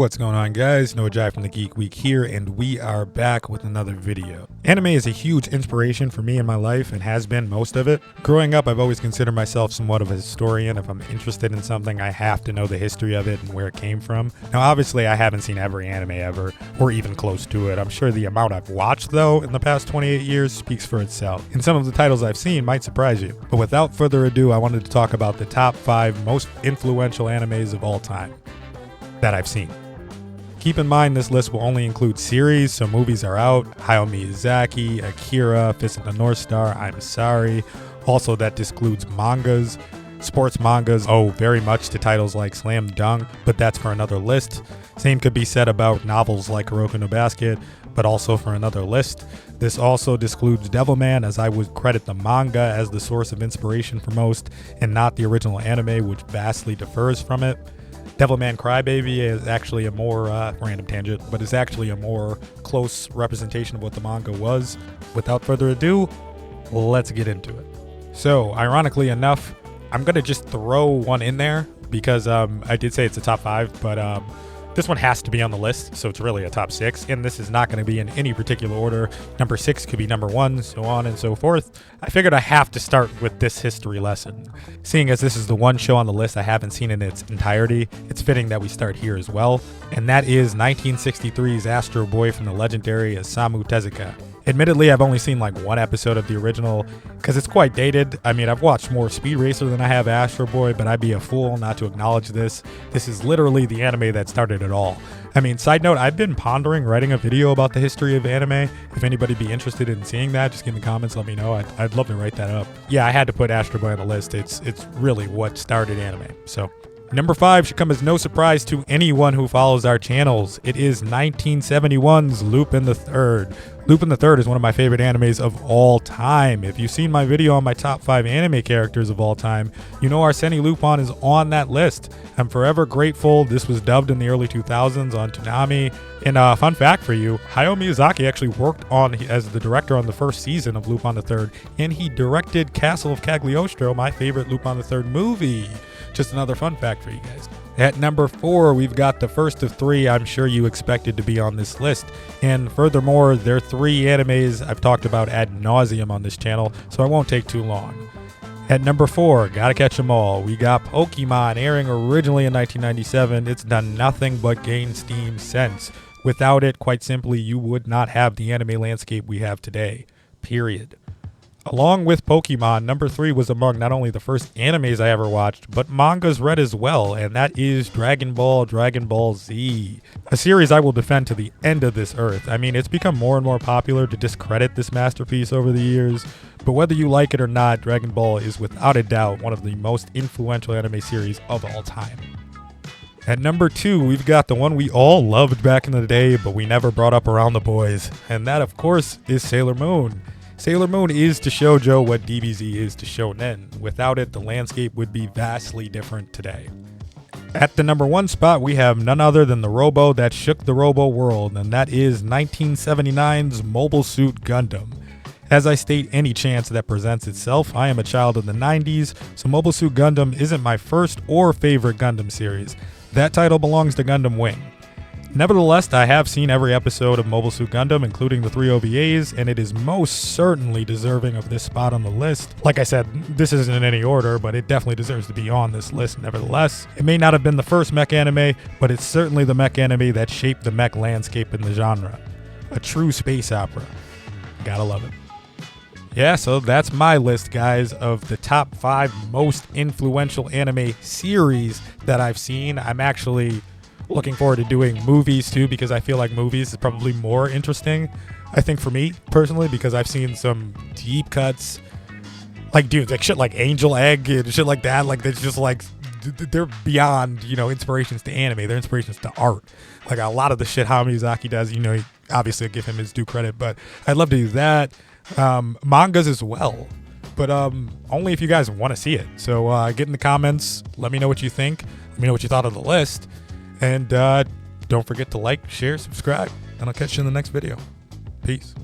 What's going on, guys? Noah Jai from the Geek Week here, and we are back with another video. Anime is a huge inspiration for me in my life and has been most of it. Growing up, I've always considered myself somewhat of a historian. If I'm interested in something, I have to know the history of it and where it came from. Now, obviously, I haven't seen every anime ever, or even close to it. I'm sure the amount I've watched, though, in the past 28 years speaks for itself. And some of the titles I've seen might surprise you. But without further ado, I wanted to talk about the top 5 most influential animes of all time that I've seen. Keep in mind this list will only include series, so movies are out. Hayao Miyazaki, Akira, Fist of the North Star, I'm Sorry. Also, that excludes mangas, sports mangas, very much to titles like Slam Dunk, but that's for another list. Same could be said about novels like Kuroko no Basket, but also for another list. This also excludes Devilman, as I would credit the manga as the source of inspiration for most, and not the original anime, which vastly differs from it. Devilman Crybaby is actually a more, random tangent, but is actually a more close representation of what the manga was. Without further ado, let's get into it. So, ironically enough, I'm going to just throw one in there because I did say it's a top 5, but this one has to be on the list, so it's really a top 6, and this is not going to be in any particular order. Number 6 could be number 1, so on and so forth. I figured I have to start with this history lesson. Seeing as this is the one show on the list I haven't seen in its entirety, it's fitting that we start here as well, and that is 1963's Astro Boy from the legendary Osamu Tezuka. Admittedly, I've only seen like one episode of the original because it's quite dated. I mean, I've watched more Speed Racer than I have Astro Boy, but I'd be a fool not to acknowledge this. This is literally the anime that started it all. I mean, side note, I've been pondering writing a video about the history of anime. If anybody be interested in seeing that, just get in the comments, let me know. I'd love to write that up. Yeah, I had to put Astro Boy on the list. It's really what started anime. So number 5 should come as no surprise to anyone who follows our channels. It is 1971's Lupin the Third. Lupin the Third is one of my favorite animes of all time. If you've seen my video on my top 5 anime characters of all time, you know Arsène Lupin is on that list. I'm forever grateful. This was dubbed in the early 2000s on Toonami. And fun fact for you, Hayao Miyazaki actually worked as the director on the first season of Lupin the Third, and he directed Castle of Cagliostro, my favorite Lupin the Third movie. Just another fun fact for you guys. At number 4, we've got the first of 3 I'm sure you expected to be on this list. And furthermore, they're 3 animes I've talked about ad nauseum on this channel, so I won't take too long. At number 4, gotta catch 'em all, we got Pokemon, airing originally in 1997. It's done nothing but gain steam since. Without it, quite simply, you would not have the anime landscape we have today. Period. Along with Pokemon, number 3 was among not only the first animes I ever watched, but mangas read as well, and that is Dragon Ball Z. A series I will defend to the end of this earth. I mean, it's become more and more popular to discredit this masterpiece over the years, but whether you like it or not, Dragon Ball is without a doubt one of the most influential anime series of all time. At number 2, we've got the one we all loved back in the day, but we never brought up around the boys, and that, of course, is Sailor Moon. Sailor Moon is to shoujo what DBZ is to shonen. Without it, the landscape would be vastly different today. At the number 1 spot, we have none other than the robo that shook the robo world, and that is 1979's Mobile Suit Gundam. As I state any chance that presents itself, I am a child of the 90s, so Mobile Suit Gundam isn't my first or favorite Gundam series. That title belongs to Gundam Wing. Nevertheless, I have seen every episode of Mobile Suit Gundam, including the 3 OVAs, and it is most certainly deserving of this spot on the list. Like I said, this isn't in any order, but it definitely deserves to be on this list nevertheless. It may not have been the first mech anime, but it's certainly the mech anime that shaped the mech landscape in the genre. A true space opera. Gotta love it. Yeah, so that's my list, guys, of the top 5 most influential anime series that I've seen. I'm actually looking forward to doing movies too, because I feel like movies is probably more interesting, I think, for me personally, because I've seen some deep cuts, like, dude, like shit like Angel Egg and shit like that. Like, that's just like, they're beyond, inspirations to anime. They're inspirations to art. Like, a lot of the shit Hayao Miyazaki does, obviously I give him his due credit, but I'd love to do that. Mangas as well, but only if you guys want to see it. So get in the comments, let me know what you think, let me know what you thought of the list, and don't forget to like, share, subscribe, and I'll catch you in the next video. Peace.